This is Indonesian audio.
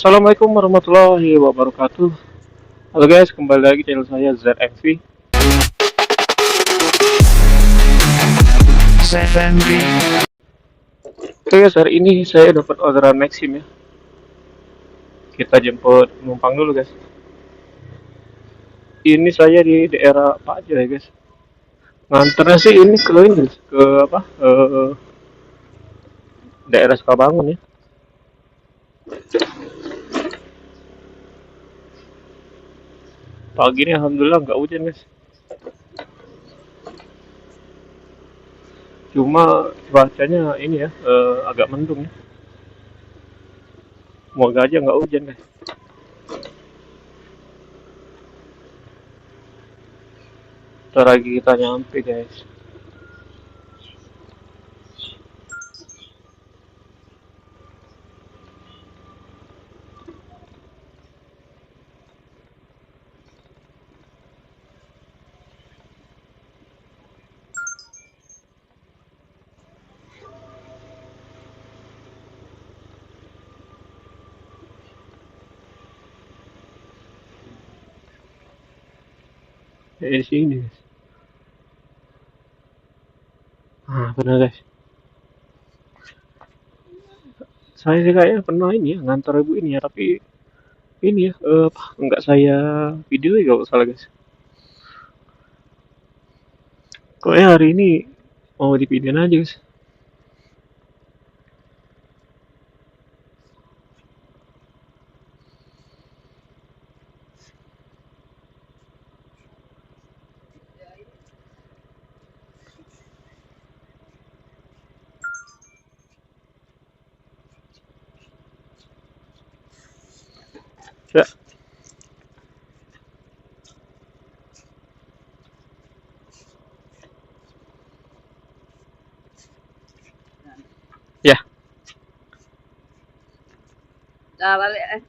Assalamualaikum warahmatullahi wabarakatuh. Halo guys, kembali lagi channel saya ZMV. Oke guys, hari ini saya dapat orderan Maxim ya. Kita jemput penumpang dulu guys. Ini saya di daerah Paja ya guys. Nganternya sih ini ke ini, ke apa? Daerah Sukabangun ya. Pagi ini alhamdulillah nggak hujan guys. Cuma cuacanya ini ya agak mendung ya. Semoga aja nggak hujan guys. Ntar lagi kita nyampe guys. Di sini guys. Ah, benar guys. Saya sih kayaknya pernah ini ya ngantar ibu ini ya, tapi ini ya nggak saya video ya kalau salah guys. Kayaknya hari ini mau dipindahin aja guys. Ya, ya. Nah, balik